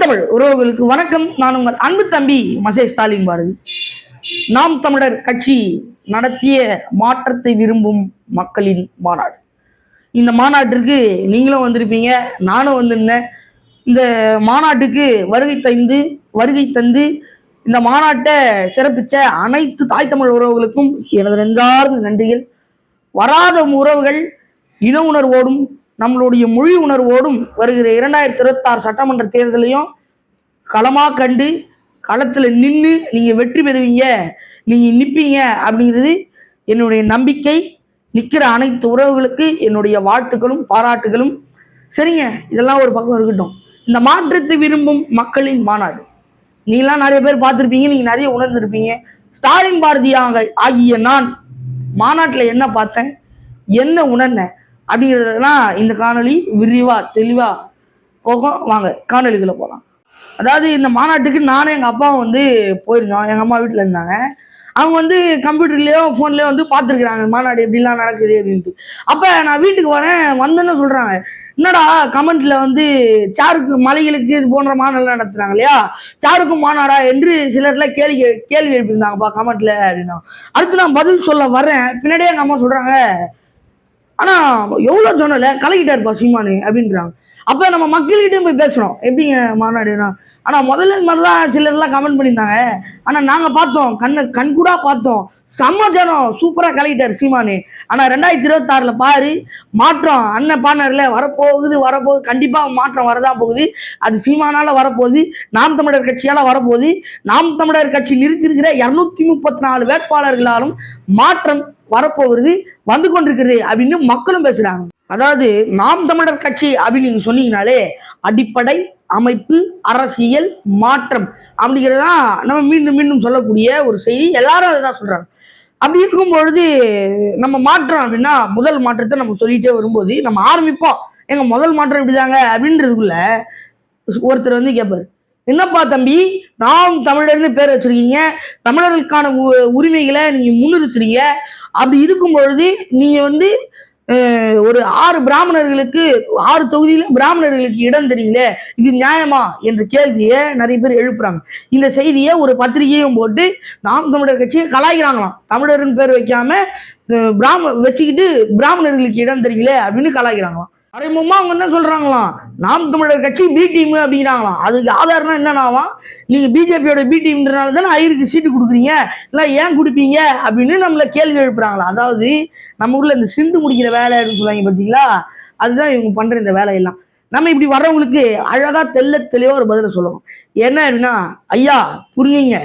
தமிழ் உறவுகளுக்கு வணக்கம். நான் உங்கள் அன்பு தம்பி மசே ஸ்டாலின் பாரதி. நாம் தமிழர் கட்சி நடத்திய மாற்றத்தை விரும்பும் மக்களின் மாநாடு. இந்த மாநாட்டிற்கு நீங்களும் வந்திருப்பீங்க, நானும் வந்திருந்தேன். இந்த மாநாட்டுக்கு வருகை தந்து இந்த மாநாட்டை சிறப்பிச்ச அனைத்து தாய் தமிழ் உறவுகளுக்கும் எனது நெஞ்சார்ந்த நன்றிகள். வராத உறவுகள் இன உணர்வோடும் நம்மளுடைய மொழி உணர்வோடும் வருகிற 2026 சட்டமன்ற தேர்தலையும் களமாக கண்டு களத்தில் நின்று நீங்கள் வெற்றி பெறுவீங்க, நீங்கள் நிற்பீங்க அப்படிங்கிறது என்னுடைய நம்பிக்கை. நிற்கிற அனைத்து உறவுகளுக்கு என்னுடைய வாழ்த்துக்களும் பாராட்டுகளும். சரிங்க, இதெல்லாம் ஒரு பக்கம் இருக்கட்டும். இந்த மாற்றத்தை விரும்பும் மக்களின் மாநாடு நீங்களாம் நிறைய பேர் பார்த்துருப்பீங்க, நீங்கள் நிறைய உணர்ந்திருப்பீங்க. ஸ்டாலின் பாரதியாக ஆகிய நான் மாநாட்டில் என்ன பார்த்தேன், என்ன உணர்ந்தேன் அப்படிங்கிறதுலாம் இந்த காணொலி விரிவாக தெளிவாக போகும். வாங்க காணொலிக்குள்ளே போகலாம். அதாவது இந்த மாநாட்டுக்கு நானும் எங்கள் அப்பாவும் போயிருந்தோம். எங்கள் அம்மா வீட்டில் இருந்தாங்க. அவங்க கம்ப்யூட்டர்லேயோ ஃபோன்லேயோ பார்த்துருக்குறாங்க மாநாடு எப்படிலாம் நடக்குது அப்படின்ட்டு. அப்போ நான் வீட்டுக்கு வந்தேன்னு சொல்கிறாங்க, என்னடா கமெண்ட்ல சாருக்கு மலைகளுக்கு இது போன்ற மாநாடு நடத்துறாங்க இல்லையா, சாருக்கும் மாநாடா என்று சிலர்லாம் கேள்வி எழுப்பியிருந்தாங்கப்பா கமெண்ட்ல அப்படின்னா. அடுத்து நான் பதில் சொல்ல வர்றேன், பின்னாடியே எங்கள் அம்மா சொல்கிறாங்க, ஆனா எவ்வளவு சொன்னல கலக்கிட்டாருப்பா சீமானு அப்படின்றாங்க. அப்ப நம்ம மக்கள்கிட்டையும் போய் பேசணும், எப்படிங்க மாநாடுனா. ஆனா முதல்ல மாதிரிதான் சிலர்லாம் கமெண்ட் பண்ணியிருந்தாங்க. ஆனா நாங்க பார்த்தோம், கண்கூடா பார்த்தோம், சமாச்சாரம் சூப்பரா கலக்கிட்டாரு சீமானு. ஆனா 2026 பாரு மாற்றம் அண்ணன் பானர்ல வரப்போகுது, கண்டிப்பா மாற்றம் வரதான் போகுது. அது சீமானால வரப்போகுது, நாம் தமிழர் கட்சியால வரப்போகுது. நாம் தமிழர் கட்சி நிறுத்திருக்கிற 234 வேட்பாளர்களாலும் மாற்றம் வரப்போகிறது, வந்து கொண்டிருக்கிறது அப்படின்னு மக்களும் பேசுறாங்க. அதாவது நாம் தமிழர் கட்சி அப்படின்னு நீங்க சொன்னீங்கனாலே அடிப்படை அமைப்பு அரசியல் மாற்றம் அப்படிங்கிறதா நம்ம மீண்டும் மீண்டும் சொல்லக்கூடிய ஒரு செய்தி. எல்லாரும் அதுதான் சொல்றாங்க. அப்படி இருக்கும் பொழுது நம்ம மாற்றம் அப்படின்னா முதல் மாற்றத்தை நம்ம சொல்லிட்டே வரும்போது நம்ம ஆரம்பிப்போம், எங்க முதல் மாற்றம் இப்படிதாங்க அப்படின்றதுக்குள்ள ஒருத்தர் கேட்பாரு, என்னப்பா தம்பி நாம் தமிழர்னு பேர் வச்சிருக்கீங்க, தமிழர்களுக்கான உரிமைகளை நீங்க முன்னிறுத்துறீங்க, அப்படி இருக்கும் பொழுது நீங்க ஒரு 6 பிராமணர்களுக்கு 6 தொகுதியில பிராமணர்களுக்கு இடம் தெரியுங்களே, இது நியாயமா என்ற கேள்வியை நிறைய பேர் எழுப்புறாங்க. இந்த செய்தியை ஒரு பத்திரிகையும் போட்டு நாம் தமிழர் கட்சியை கலாய்க்கிறாங்களாம். தமிழர்னு பேர் வைக்காம வச்சுக்கிட்டு பிராமணர்களுக்கு இடம் தெரியுங்களே அப்படின்னு கலாய்க்கிறாங்களாம். மறைமுகமா அவங்க என்ன சொல்றாங்களாம், நாம் தமிழர் கட்சி பி டீம் அப்படிங்கிறாங்களாம். அதுக்கு ஆதாரம் என்னன்னாவா, நீங்க பிஜேபியோட பி டீம்ன்றனால தானே ஐயருக்கு சீட்டு கொடுக்குறீங்க, இல்லை ஏன் கொடுப்பீங்க அப்படின்னு நம்மள கேள்வி எழுப்புறாங்களா. அதாவது நம்ம ஊர்ல இந்த சிந்து முடிக்கிற வேலை அப்படின்னு சொல்லுவாங்க பார்த்தீங்களா, அதுதான் இவங்க பண்ற இந்த வேலையெல்லாம். நம்ம இப்படி வர்றவங்களுக்கு அழகா தெளிவா ஒரு பதில சொல்லணும். என்ன அப்படின்னா, ஐயா புரியுங்க,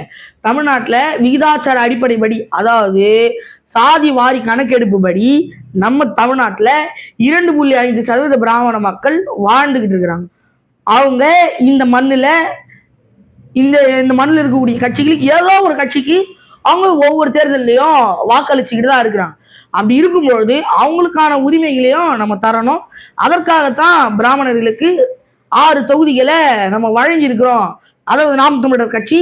தமிழ்நாட்டில் விகிதாச்சார அடிப்படைப்படி, அதாவது சாதி வாரி கணக்கெடுப்பு படி நம்ம தமிழ்நாட்டில் 2.5% பிராமண மக்கள் வாழ்ந்துகிட்டு இருக்கிறாங்க. அவங்க இந்த மண்ணில் இருக்கக்கூடிய கட்சிகளுக்கு ஏதோ ஒரு கட்சிக்கு அவங்க ஒவ்வொரு தேர்தலையும் வாக்களிச்சுக்கிட்டு தான் இருக்கிறாங்க. அப்படி இருக்கும்பொழுது அவங்களுக்கான உரிமைகளையும் நம்ம தரணும். அதற்காகத்தான் பிராமணர்களுக்கு 6 தொகுதிகளை நம்ம வழங்கி இருக்கிறோம், அதாவது நாம் தமிழர் கட்சி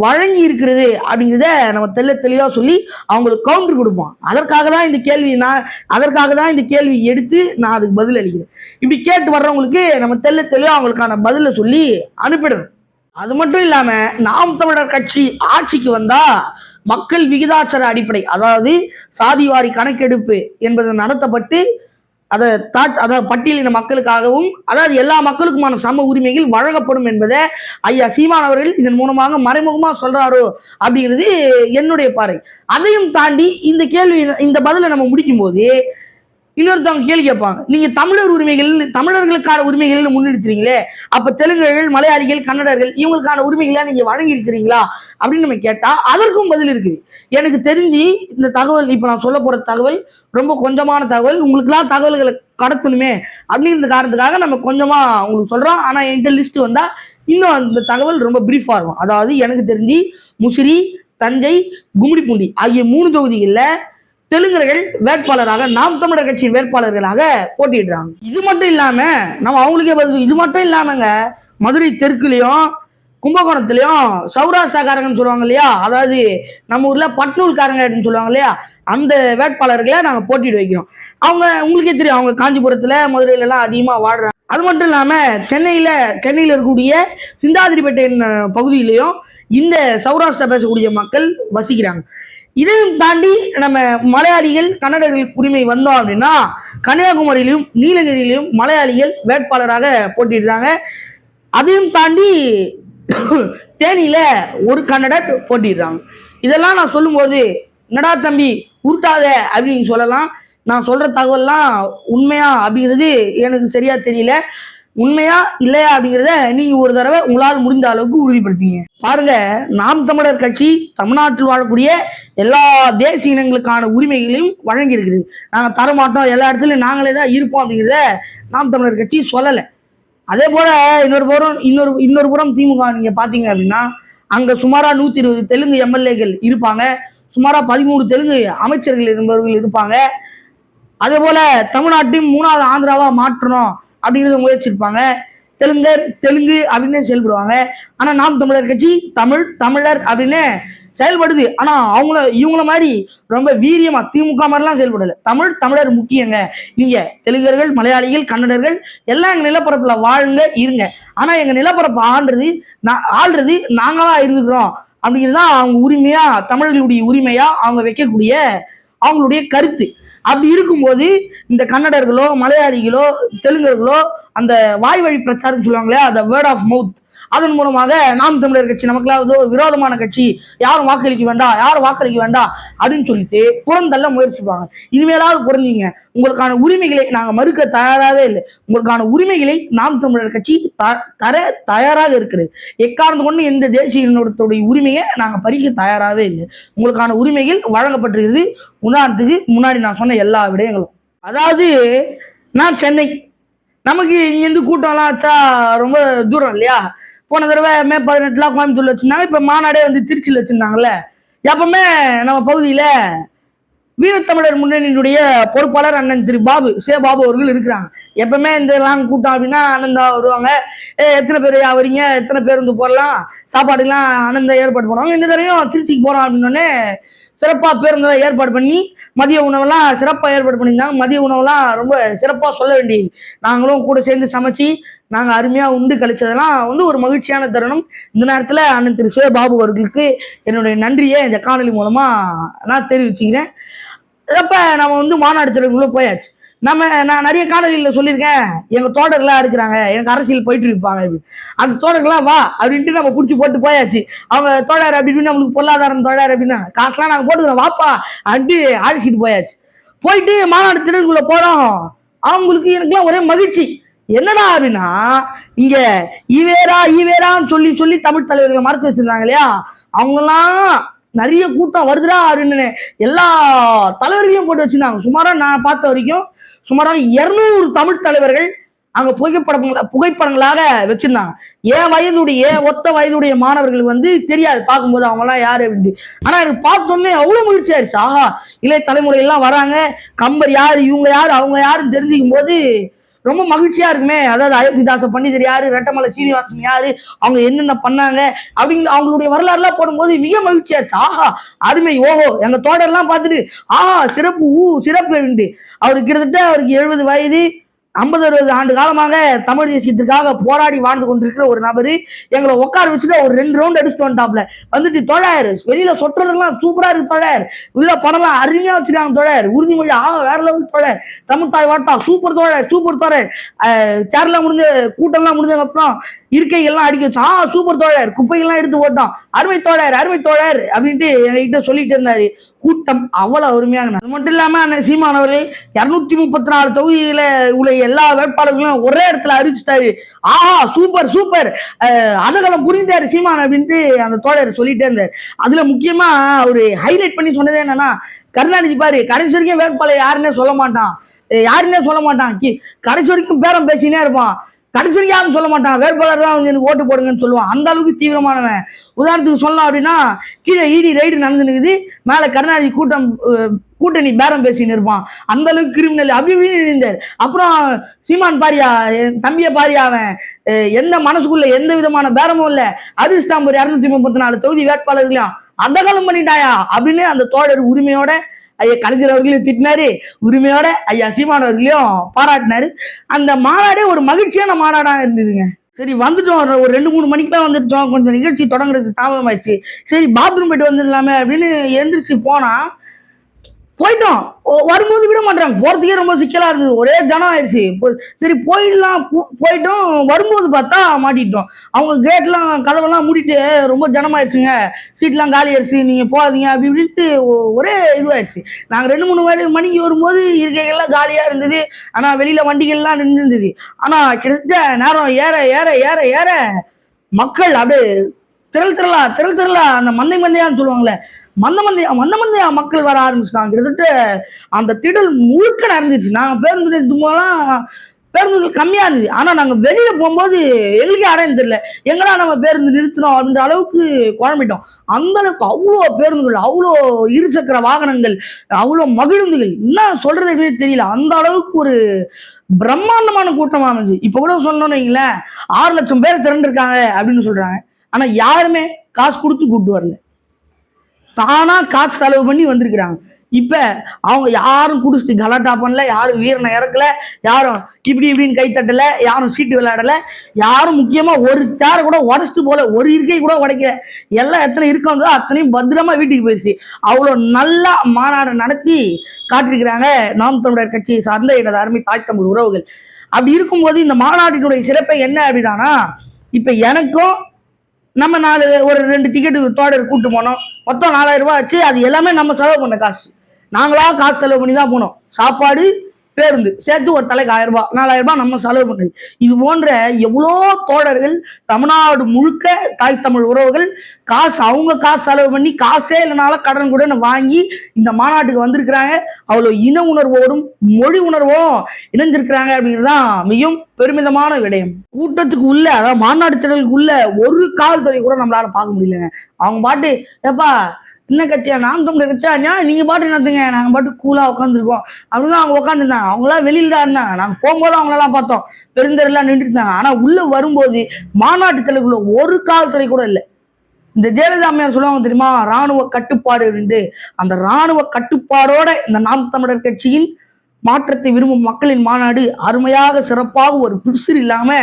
வழங்கி இருக்கிறது அப்படிங்கிறத நம்ம தெளிவா சொல்லி அவங்களுக்கு கவுண்டர் கொடுப்போம். அதற்காக தான் இந்த கேள்வி எடுத்து நான் அதுக்கு பதில் அளிக்கிறேன். இப்படி கேட்டு வர்றவங்களுக்கு நம்ம தெளிவா அவங்களுக்கான பதில சொல்லி அனுப்பிடணும். அது மட்டும் இல்லாம நாம் தமிழர் கட்சி ஆட்சிக்கு வந்தா மக்கள் விகிதாச்சார அடிப்படை, அதாவது சாதிவாரி கணக்கெடுப்பு என்பது நடத்தப்பட்டு அதாவது பட்டியலின மக்களுக்காகவும், அதாவது எல்லா மக்களுக்குமான சம உரிமைகள் வழங்கப்படும் என்பதை ஐயா சீமான் அவர்கள் இதன் மூலமாக மறைமுகமா சொல்றாரோ அப்படிங்கிறது என்னுடைய பார்வை. அதையும் தாண்டி இந்த பதிலை நம்ம முடிக்கும் போது இன்னொருத்தவங்க கேள்வி கேட்பாங்க, நீங்க தமிழர்களுக்கான உரிமைகள் முன்னெடுத்துறீங்களே, அப்ப தெலுங்கர்கள், மலையாளிகள், கன்னடர்கள் இவங்களுக்கான உரிமைகளை நீங்க வழங்கி இருக்கிறீங்களா அப்படின்னு நம்ம கேட்டா அதற்கும் பதில் இருக்குது. எனக்கு தெரிஞ்சு இந்த தகவல், இப்ப நான் சொல்ல போற தகவல் ரொம்ப கொஞ்சமான தகவல், உங்களுக்குலாம் தகவல்களை கடத்தணுமே அப்படிங்கிற காரணத்துக்காக நம்ம கொஞ்சமா உங்களுக்கு சொல்றோம். ஆனா என்கிட்ட லிஸ்ட் வந்தா இன்னும் அந்த தகவல் ரொம்ப பிரீஃபா இருக்கும். அதாவது எனக்கு தெரிஞ்சு முசிறி, தஞ்சை, கும்மிடிப்பூண்டி ஆகிய 3 தொகுதிகளில் தெலுங்கர்கள் வேட்பாளராக நாம் தமிழர் கட்சியின் வேட்பாளர்களாக போட்டியிடுறாங்க. இது மட்டும் இல்லாம நம்ம அவங்களுக்கே பதில், இது மட்டும் இல்லாமங்க மதுரை தெற்குலையும் கும்பகோணத்திலையும் சௌராஷ்டிராக்காரங்கன்னு சொல்லுவாங்க இல்லையா, அதாவது நம்ம ஊர்ல பட்னூல்காரங்க அப்படின்னு சொல்லுவாங்க இல்லையா, அந்த வேட்பாளர்களை நாங்க போட்டியிட வைக்கிறோம். அவங்க உங்களுக்கே தெரியும், அவங்க காஞ்சிபுரத்துல மதுரையில எல்லாம் அதிகமா வாழ்றாங்க. அது மட்டும் இல்லாம சென்னையில இருக்கக்கூடிய சிந்தாதிரிப்பேட்டை பகுதியிலையும் இந்த சௌராஷ்டிரா பேசக்கூடிய மக்கள் வசிக்கிறாங்க. இதையும் தாண்டி நம்ம மலையாளிகள் கன்னடர்களுக்கு உரிமை வந்தோம் அப்படின்னா கன்னியாகுமரியிலும் நீலகிரியிலும் மலையாளிகள் வேட்பாளராக போட்டிடுறாங்க. அதையும் தாண்டி தேனியில ஒரு கன்னடர் போட்டிடுறாங்க. இதெல்லாம் நான் சொல்லும்போது என்னடா தம்பி உருட்டாத அப்படின்னு சொல்லலாம். நான் சொல்ற தகவல்லாம் உண்மையா அப்படிங்கிறது எனக்கு சரியா தெரியல. உண்மையா இல்லையா அப்படிங்கிறத நீங்க ஒரு தடவை உங்களால் முடிந்த அளவுக்கு உறுதிப்படுத்திங்க. பாருங்க, நாம் தமிழர் கட்சி தமிழ்நாட்டில் வாழக்கூடிய எல்லா தேசிய இனங்களுக்கான உரிமைகளையும் வழங்கி இருக்குது. நாங்க தரமாட்டோம், எல்லா இடத்துலயும் நாங்களே தான் இருப்போம் அப்படிங்கிறத நாம் தமிழர் கட்சி சொல்லலை. அதே போல இன்னொரு புறம் திமுக நீங்க பாத்தீங்க அப்படின்னா அங்க சுமாரா 120 தெலுங்கு எம்எல்ஏக்கள் இருப்பாங்க. சுமாரா 13 தெலுங்கு அமைச்சர்கள் என்பவர்கள் இருப்பாங்க. அதே போல தமிழ்நாட்டையும் 3வது ஆந்திராவா மாற்றணும் அப்படிங்கிறத முயற்சிருப்பாங்க. தெலுங்கு அப்படின்னு செயல்படுவாங்க. ஆனா நாம் தமிழர் கட்சி தமிழர் அப்படின்னு செயல்படுது. ஆனா இவங்கள மாதிரி ரொம்ப வீரியமா திமுக மாதிரிலாம் செயல்படல. தமிழர் முக்கியங்க. நீங்க தெலுங்கர்கள், மலையாளிகள், கன்னடர்கள் எல்லாம் எங்க நிலப்பரப்புல வாழுங்க, இருங்க. ஆனா எங்க நிலப்பரப்பு ஆள்றது நாங்களா இருந்துக்கிறோம் அப்படிங்கிறதுதான் அவங்க உரிமையா, தமிழர்களுடைய உரிமையா அவங்க வைக்கக்கூடிய அவங்களுடைய கருத்து. அப்படி இருக்கும்போது இந்த கன்னடர்களோ, மலையாளிகளோ, தெலுங்கர்களோ அந்த வாய் வழி பிரச்சாரம் சொல்லுவாங்களே, அந்த வேர்ட் ஆஃப் மவுத், அதன் மூலமாக நாம் தமிழர் கட்சி நமக்கு விரோதமான கட்சி, யாரும் வாக்களிக்க வேண்டாம் அப்படின்னு சொல்லிட்டு புறந்தள்ள முயற்சிப்பாங்க. இனிமேலாவது புரிஞ்சுங்க, உங்களுக்கான உரிமைகளை நாங்க மறுக்க தயாராகவே இல்லை. உங்களுக்கான உரிமைகளை நாம் தமிழர் கட்சி தர தயாராக இருக்கிறது. எக்காரணம் கொண்டு எந்த தேசிய இனத்துடைய உரிமையை நாங்க பறிக்க தயாராகவே இல்லை. உங்களுக்கான உரிமைகள் வழங்கப்பட்டிருக்கிறது. உதாரணத்துக்கு முன்னாடி நான் சொன்ன எல்லா விடயங்களும். அதாவது நான் சென்னை, நமக்கு இங்கிருந்து கூட்டம்லாம் வச்சா ரொம்ப தூரம் இல்லையா? போன தடவை மே 18 கோயம்புத்தூர்ல வச்சிருந்தாங்க. இப்ப மாநாடே திருச்சியில் வச்சிருந்தாங்கல்ல. எப்பவுமே நம்ம பகுதியில வீரத்தமிழர் முன்னணியினுடைய பொறுப்பாளர் அண்ணன் திரு பாபு அவர்கள் இருக்கிறாங்க. எப்பவுமே இந்த லாங் கூட்டம் அப்படின்னா அண்ணன் தான் வருவாங்க. எத்தனை பேர் வரீங்க, எத்தனை பேர் போடலாம், சாப்பாடுலாம் அண்ணன் தான் ஏற்பாடு பண்ணுவாங்க. இந்த தடவையும் திருச்சிக்கு போறோம் அப்படின்னோடனே சிறப்பா பேருந்து ஏற்பாடு பண்ணி மதிய உணவெல்லாம் சிறப்பா ஏற்பாடு பண்ணியிருந்தாங்க. மதிய உணவெல்லாம் ரொம்ப சிறப்பா சொல்ல வேண்டியது. நாங்களும் கூட சேர்ந்து சமைச்சு நாங்க அருமையா உண்டு கழிச்சதெல்லாம் ஒரு மகிழ்ச்சியான தருணம். இந்த நேரத்துல அண்ணன் திரு பாபு அவர்களுக்கு என்னுடைய நன்றியை இந்த காணொலி மூலமா நான் தெரிவிச்சுக்கிறேன். அப்ப நம்ம மாநாடு திறனுக்குள்ள போயாச்சு. நான் நிறைய காணொலியில சொல்லியிருக்கேன், எங்க தோழர்களா இருக்கிறாங்க, எனக்கு அரசியல் போயிட்டு இருப்பாங்க அப்படின்னு. அந்த தோழர்கள்லாம் வா அப்படின்ட்டு நம்ம குடிச்சு போட்டு போயாச்சு. அவங்க தோழர் அப்படின்னு நம்மளுக்கு பொருளாதாரம் தோழர் அப்படின்னா காசுலாம் நாங்க போட்டுக்கிறோம் வாப்பா அப்படின்ட்டு அழைச்சிட்டு போயாச்சு. போயிட்டு மாநாடு திறனுக்குள்ள போறோம். அவங்களுக்கு எனக்குலாம் ஒரே மகிழ்ச்சி. என்னடா அப்படின்னா இங்க ஈவேரான்னு சொல்லி தமிழ் தலைவர்களை மறைச்சு வச்சிருந்தாங்க இல்லையா, அவங்கெல்லாம் நிறைய கூட்டம் வருதுடா அப்படின்னு எல்லா தலைவர்களையும் போட்டு வச்சிருந்தாங்க. சுமாரா நான் பார்த்த வரைக்கும் சுமாராக 200 தமிழ் தலைவர்கள் அங்க புகைப்படங்களாக வச்சிருந்தாங்க. ஒத்த வயதுடைய மாணவர்களுக்கு தெரியாது பார்க்கும்போது அவங்க எல்லாம் யாரு அப்படின்ட்டு. ஆனா எனக்கு பார்த்தோன்னே அவ்வளவு மகிழ்ச்சி ஆயிடுச்சு. ஆஹா, இளைய தலைமுறை எல்லாம் வராங்க, கம்பர் யாரு, இவங்க யாரு, அவங்க யாருன்னு தெரிஞ்சுக்கும் போது ரொம்ப மகிழ்ச்சியா இருக்குமே. அதாவது அயோத்திதாச பண்டிதர் யாரு, ரெட்டமலை சீனிவாசன் யாரு, அவங்க என்னென்ன பண்ணாங்க அப்படிங்கிற அவங்களுடைய வரலாறு எல்லாம் போடும்போது மிக மகிழ்ச்சியாச்சு. ஆஹா, அருமை, ஓஹோ, எங்க தோட்டெல்லாம் பார்த்துட்டு ஆஹா சிறப்பு சிறப்பு. அவருக்கு கிட்டத்தட்ட 70 வயது, 50-60 ஆண்டு காலமாக தமிழ் தேசியத்திற்காக போராடி வாழ்ந்து கொண்டிருக்கிற ஒரு நபரு எங்களை உட்கார வச்சுட்டு ஒரு 2 ரவுண்ட் அடிச்சுட்டு வந்துட்டு தோழர் வெளியில சொட்டுறதுலாம் சூப்பரா இருக்கு தோழர், உள்ள படம்லாம் அருமையா வச்சிருக்காங்க தோழர், உறுதிமொழி வேற லெவல் தோழர், தமிழ்தாய் வாட்டா சூப்பர் தோழர், சேர்லாம் முடிஞ்ச கூட்டம்லாம் முடிஞ்சதுக்கு அப்புறம் இருக்கைகள்லாம் அடிக்க வச்சோம். சூப்பர் தோழர், குப்பைகள்லாம் எடுத்து போட்டோம், அருமை தோழர் அப்படின்ட்டு எங்ககிட்ட சொல்லிட்டு இருந்தாரு. கூட்டம் அவ்வளவு அருமையாக. அது மட்டும் இல்லாம சீமான் அவர்கள் 234 தொகுதியில உள்ள எல்லா வேட்பாளர்களும் ஒரே இடத்துல அறிவிச்சுட்டாரு. சூப்பர் அதகலம் புரிந்தாரு சீமான் அப்படின்ட்டு அந்த தோழர் சொல்லிட்டே இருந்தார். அதுல முக்கியமா அவரு ஹைலைட் பண்ணி சொன்னதே என்னன்னா, கருணாநிதி பாரு கடைசி வரைக்கும் வேட்பாளர் யாருன்னே சொல்ல மாட்டான், கடைசி வரைக்கும் பேரம் பேசினே இருப்பான், கடைசி வரைக்கும் யாரும் சொல்ல மாட்டான், வேட்பாளர் தான் எனக்கு ஓட்டு போடுங்கன்னு சொல்லுவான். அந்த அளவுக்கு தீவிரமானவன். உதாரணத்துக்கு சொல்லலாம் அப்படின்னா, கீழே இடி ரைடு நடந்துனுக்குது, மேல கருணாநிதி கூட்டணி பேரம் பேசின்னு இருப்பான். அந்த அளவுக்கு கிரிமினல் அப்படின்னு இருந்தார். அப்புறம் சீமான் பாரியா, என் தம்பிய பாரியா, அவன் எந்த மனசுக்குள்ள எந்த விதமான பேரமும் இல்ல, அதிர்ஷ்டம் ஒரு 234 தொகுதி வேட்பாளர்களையும் அந்த காலம் பண்ணிட்டாயா அப்படின்னு அந்த தோழர் உரிமையோட ஐயா கலைஞர் அவர்களையும் திட்டினாரு, உரிமையோட ஐயா சீமான் அவர்களையும் பாராட்டினாரு. அந்த மாநாடே ஒரு மகிழ்ச்சியான மாநாடா இருந்ததுங்க. சரி வந்துட்டோம், ஒரு 2-3 மணிக்கெல்லாம் வந்துட்டோம், கொஞ்சம் நிகழ்ச்சி தொடங்குறதுக்கு தாமதமாயிடுச்சு, சரி பாத்ரூம் போயிட்டு வந்துடலாமே அப்படின்னு எந்திரிச்சு போனா போயிட்டோம். வரும்போது விட மாட்டாங்க, போறதுக்கே ரொம்ப சிக்கலா இருந்தது, ஒரே ஜனம் ஆயிடுச்சு. சரி போயிடலாம், போயிட்டோம். வரும்போது பார்த்தா மாட்டிட்டோம். அவங்க கேட்லாம் கதவெல்லாம் மூடிட்டு ரொம்ப ஜனமாயிடுச்சுங்க, சீட்லாம் காலி ஆயிடுச்சு, நீங்க போகாதீங்க அப்படி இப்படின்ட்டு ஒரே இதுவாயிடுச்சு. நாங்க 2-3 மணிக்கு வரும்போது இருக்கைகள்லாம் காலியா இருந்தது, ஆனா வெளியில வண்டிகள்லாம் நின்று இருந்தது. ஆனா கிட்டத்தட்ட நேரம் ஏற ஏற ஏற ஏற மக்கள் அப்படியே திரள் திரளா அந்த மந்தை மந்தையான்னு சொல்லுவாங்களே, மந்த மந்தையா மக்கள் வர ஆரம்பிச்சுட்டாங்க. கிட்டத்தட்ட அந்த திடல் முழுக்க நடந்துச்சு. நாங்க பேருந்து நிறுத்தும் போதெல்லாம் பேருந்துகள் கம்மியா இருந்துச்சு. ஆனா நாங்க வெளியில போகும்போது எங்களுக்கே அடையாளம் தெரியல, எங்கடா நம்ம பேருந்து நிறுத்தினோம் அப்படின்ற அளவுக்கு குழம்பிட்டோம். அந்த அளவுக்கு அவ்வளோ பேருந்துகள், அவ்வளோ இருசக்கர வாகனங்கள், அவ்வளோ மகிழுந்துகள், என்ன சொல்றதுன்னே தெரியல. அந்த அளவுக்கு ஒரு பிரம்மாண்டமான கூட்டமா இருந்துச்சு. இப்ப கூட சொன்னோன்னு வைங்களேன், 6 லட்சம் பேர் திரண்டிருக்காங்க அப்படின்னு சொல்றாங்க. ஆனா யாருமே காசு கொடுத்து கூப்பிட்டு வரல, தானா காசு செலவு பண்ணி வந்திருக்கிறாங்க. இப்ப அவங்க யாரும் குடிச்சிட்டு கலாட்டா பண்ணல, யாரும் வீரனை இறக்கல, யாரும் இப்படி இப்படின்னு கை தட்டல, யாரும் சீட்டு விளையாடல, யாரும் முக்கியமா ஒரு சேர கூட உடச்சிட்டு போல, ஒரு இருக்கை கூட உடைக்கல. எல்லாம் எத்தனை இருக்கோ அத்தனையும் பத்திரமா வீட்டுக்கு போயிடுச்சு. அவ்வளவு நல்லா மாநாடு நடத்தி காட்டிருக்கிறாங்க நாம் தமிழர் கட்சியை சார்ந்த எனது அருமை தாய் தமிழ் உறவுகள். அப்படி இருக்கும்போது இந்த மாநாட்டினுடைய சிறப்பை என்ன அப்படின்னா, இப்ப எனக்கும் நம்ம ஒரு 2 டிக்கெட்டு தோழர் கூட்டு போனோம், மொத்தம் 4000 ரூபாய் ஆச்சு. அது எல்லாமே நம்ம செலவு பண்ண காசு, நாங்களா காசு செலவு பண்ணி தான் போனோம். சாப்பாடு, பேருந்து சேர்த்து ஒரு தலைக்கு 1000 ரூபாய், 4000 ரூபாய் நம்ம செலவு பண்ணது. இது போன்ற எவ்வளோ தோழர்கள் தமிழ்நாடு முழுக்க தாய் தமிழ் உறவுகள் காசு, அவங்க காசு செலவு பண்ணி, காசே இல்லைனாலும் கடன் கூட வாங்கி இந்த மாநாட்டுக்கு வந்திருக்கிறாங்க. அவ்வளோ இன உணர்வோடும் மொழி உணர்வோடும் இணைஞ்சிருக்கிறாங்க அப்படிங்கிறதுதான் மிகவும் பெருமிதமான விடயம். கூட்டத்துக்கு உள்ள, அதாவது மாநாடு திடலுக்கு உள்ள ஒரு காவல்துறை கூட நம்மளால பார்க்க முடியலங்க. அவங்க பாட்டு ஏப்பா என்ன கட்சியா, நாம் தமிழர் கட்சியா, நீங்க பாட்டு நடத்துங்க, நாங்க பாட்டு கூலா உட்காந்துருக்கோம் அப்படின்னு அவங்க உட்காந்துருந்தாங்க. அவங்களாம் வெளியில தான் இருந்தாங்க, நாங்க போகும்போது அவங்களெல்லாம் பார்த்தோம், பெருந்தரெல்லாம் நின்றுட்டு இருந்தாங்க. ஆனா உள்ள வரும்போது மாநாட்டு தலைக்குள்ள ஒரு காவல்துறை கூட இல்லை. இந்த ஜெயலலிதா அம்மையார் சொல்லுவாங்க தெரியுமா, ராணுவ கட்டுப்பாடு என்று, அந்த ராணுவ கட்டுப்பாடோட இந்த நாம் தமிழர் கட்சியின் மாற்றத்தை விரும்பும் மக்களின் மாநாடு அருமையாக சிறப்பாக ஒரு பிசுறு இல்லாம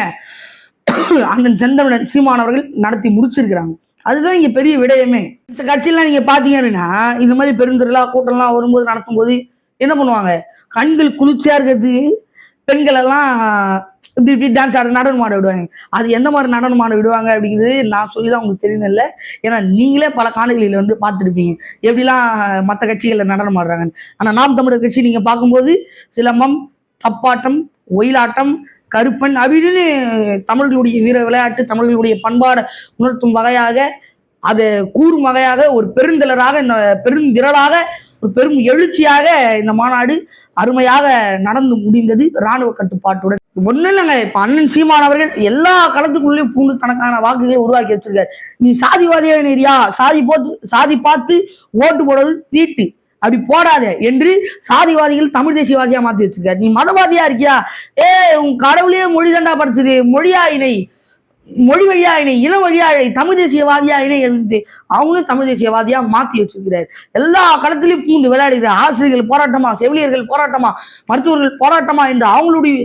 அண்ணன் செந்தமிழன் சீமானவர்கள் நடத்தி முடிச்சிருக்கிறாங்க. அதுதான் இங்க பெரிய விடயமே. இந்த கட்சியெல்லாம் நீங்க பாத்தீங்க அப்படின்னா, இந்த மாதிரி பெருந்திரளா கூட்டம்லாம் வரும்போது நடத்தும் போது என்ன பண்ணுவாங்க, கண்கள் குளிர்ச்சியா இருக்கிறது பெண்கள் எல்லாம் இப்படி இப்படி டான்ஸ் ஆட நடனம் ஆட விடுவாங்க. அது எந்த மாதிரி நடனம் ஆட விடுவாங்க அப்படிங்கிறது நான் சொல்லிதான் உங்களுக்கு தெரியணும் இல்லை, ஏன்னா நீங்களே பல காணொலிகளில் வந்து பார்த்துருப்பீங்க எப்படிலாம் மற்ற கட்சிகளில் நடனம் ஆடுறாங்கன்னு. ஆனா நாம் தமிழர் கட்சி நீங்க பார்க்கும்போது சிலம்பம், தப்பாட்டம், ஒயிலாட்டம், கருப்பன் அப்படின்னு தமிழர்களுடைய வீர விளையாட்டு, தமிழர்களுடைய பண்பாடை உணர்த்தும் வகையாக, அதை கூறும் வகையாக, ஒரு பெருந்திரளாக, இந்த பெருந்திரளாக, ஒரு பெரும் எழுச்சியாக இந்த மாநாடு அருமையாக நடந்து முடிந்தது இராணுவ கட்டுப்பாட்டுடன். ஒண்ணு இல்லைங்க, இப்ப அண்ணன் சீமான் அவர்கள் எல்லா களத்துக்குள்ளேயும் பூண்டு தனக்கான வாக்குகளை உருவாக்கி வச்சிருக்காரு. நீ சாதிவாதியா நேரியா, சாதி பார்த்து ஓட்டு போடுறது தீட்டு, அப்படி போடாத என்று சாதிவாதிகள் தமிழ் தேசியவாதியா மாத்தி வச்சிருக்காரு. நீ மதவாதியா இருக்கியா, உன் கடவுளே மொழி தண்டா படைச்சது, மொழியா இணை, மொழி வழியா இணை, இன வழியா இணை, தமிழ் தேசியவாதியா இணை என்று அவங்களும் தமிழ் தேசியவாதியா மாத்தி வச்சிருக்கிறார். எல்லா களத்திலையும் பூந்து விளையாடுகிறார். ஆசிரியர்கள் போராட்டமா, செவிலியர்கள் போராட்டமா, மருத்துவர்கள் போராட்டமா என்று அவங்களுடைய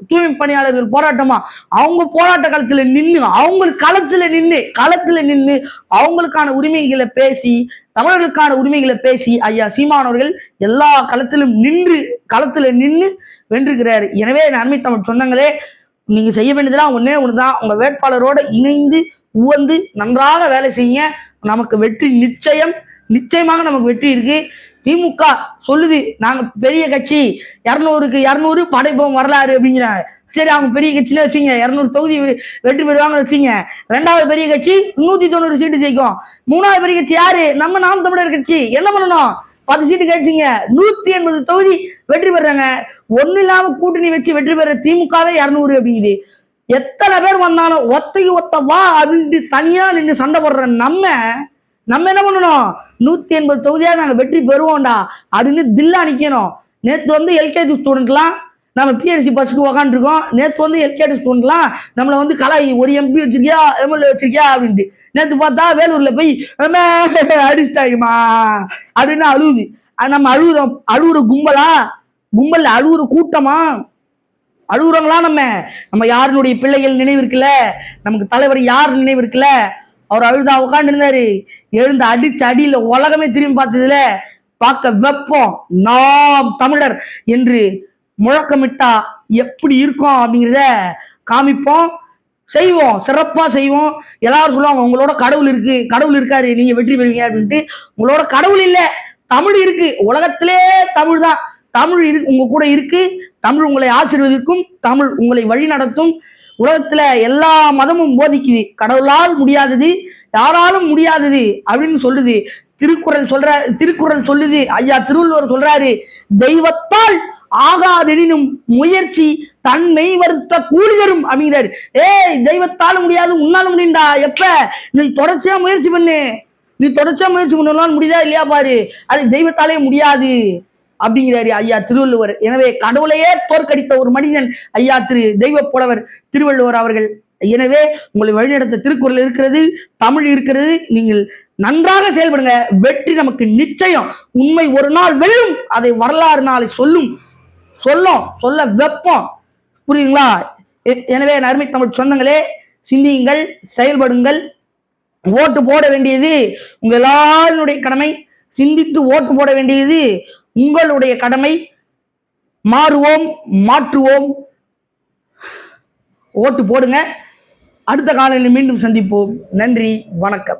தூய்மை பணியாளர்கள் போராட்டமா, அவங்க போராட்ட களத்துல நின்று, அவங்க களத்துல நின்று அவங்களுக்கான உரிமைகளை பேசி, தமிழர்களுக்கான உரிமைகளை பேசி ஐயா சீமானவர்கள் எல்லா களத்துல நின்று வென்றிருக்கிறார். எனவே நன்மை தமிழ் சொந்தங்களே, நீங்க செய்ய வேண்டியதெல்லாம் ஒன்னே ஒண்ணுதான், உங்க வேட்பாளரோட இணைந்து உவந்து நன்றாக வேலை செய்ய, நமக்கு வெற்றி நிச்சயமாக நமக்கு வெற்றி இருக்கு. திமுக சொல்லுது நாங்க பெரிய கட்சி, 200க்கு 200 படைப்போம் வரலாறு அப்படிங்கிறாங்க. சரி, அவங்க பெரிய கட்சியில வச்சுங்க, 200 தொகுதி வெற்றி பெறுவாங்க வச்சுங்க. 2வது பெரிய கட்சி 190 சீட்டு ஜெயிக்கும். 3வது பெரிய கட்சி யாரு, நம்ம நாம் தமிழர் கட்சி. என்ன பண்ணணும், 10 சீட்டு கழிச்சுங்க, 180 தொகுதி வெற்றி பெறாங்க. ஒண்ணு இல்லாம கூட்டணி வச்சு வெற்றி பெற திமுகவே 200 அப்படிங்குது. எத்தனை பேர் வந்தாலும் ஒத்தைக்கு ஒத்த வா அப்படின்ட்டு தனியா நின்று சண்டை போடுற நம்ம என்ன பண்ணணும், 180 தொகுதியா நாங்க வெற்றி பெறுவோம்டா அப்படின்னு தில்லா நிக்கணும். நேற்று வந்து எல்கேஜி ஸ்டூடெண்ட்லாம் நம்ம பிஎஸ்சி பஸ்ஸுக்கு உக்காந்துருக்கோம். நேற்று வந்து எல்கேஜி ஸ்டூடெண்ட்லாம் நம்மளை வந்து கலாய், ஒரு எம்பி வச்சிருக்கியா, எம்எல்ஏ வச்சிருக்கியா அப்படின்ட்டு. நேற்று பார்த்தா வேலூர்ல போய் அடிச்சிட்டாங்கம்மா அப்படின்னு அழுகுது. அது நம்ம அழுகுற கும்பலா? கும்பல் அழுகுற கூட்டமா? அழுகுறவங்களா? நம்ம நம்ம யாருனுடைய பிள்ளைகள் நினைவு இருக்குல்ல, நமக்கு தலைவர் யார் நினைவு இருக்குல்ல, அவர் அழுதா உட்காந்து இருந்தாரு, எழுந்து அடிச்சு அடியில உலகமே திரும்பி பார்த்ததுல பார்க்க வெப்பம் நாம் தமிழர் என்று முழக்கமிட்டா எப்படி இருக்கும் அப்படிங்கிறத காமிப்போம், செய்வோம், சிறப்பா செய்வோம். எல்லாரும் சொல்லுவாங்க உங்களோட கடவுள் இருக்கு, கடவுள் இருக்காரு, நீங்க வெற்றி பெறுவீங்க அப்படின்ட்டு. உங்களோட கடவுள் இல்ல, தமிழ் இருக்கு. உலகத்திலே தமிழ் தான். தமிழ் உங்க கூட இருக்கு. தமிழ் உங்களை ஆசீர்வதிக்கும், தமிழ் உங்களை வழி நடத்தும். உலகத்துல எல்லா மதமும் போதிக்குது கடவுளால் முடியாதது யாராலும் முடியாதது அப்படின்னு சொல்லுது. திருக்குறள் சொல்லுது, ஐயா திருவள்ளுவர் சொல்றாரு, தெய்வத்தால் ஆகாதெனினும் முயற்சி தன்மை வருத்த கூலி தரும் அப்படிங்கிறாரு. ஏய், தெய்வத்தாலும் முடியாது, உன்னாலும் முடியும்டா. எப்ப நீ தொடர்ச்சியா முயற்சி பண்ணலாம், முடியுதா இல்லையா பாரு, அது தெய்வத்தாலே முடியாது அப்படிங்கிறாரு ஐயா திருவள்ளுவர். எனவே கடவுளையே தோற்கடித்த ஒரு மனிதன் ஐயா தெய்வ புலவர் திருவள்ளுவர் அவர்கள். எனவே உங்களை வழிநடத்த திருக்குறள் இருக்கிறது, தமிழ் இருக்கிறது. நீங்கள் நன்றாக செயல்படுங்க, வெற்றி நமக்கு நிச்சயம். உண்மை ஒரு நாள் வெல்லும், அதை வரலாறு நாளை சொல்ல வெப்பம். புரியுதுங்களா? எனவே அருமை தமிழ் சொந்தங்களே, சிந்தியுங்கள், செயல்படுங்கள். ஓட்டு போட வேண்டியது உங்க எல்லாருடைய கடமை. சிந்தித்து ஓட்டு போட வேண்டியது உங்களுடைய கடமை. மாறுவோம், மாற்றுவோம், ஓட்டு போடுங்க. அடுத்த காலையில் மீண்டும் சந்திப்போம். நன்றி, வணக்கம்.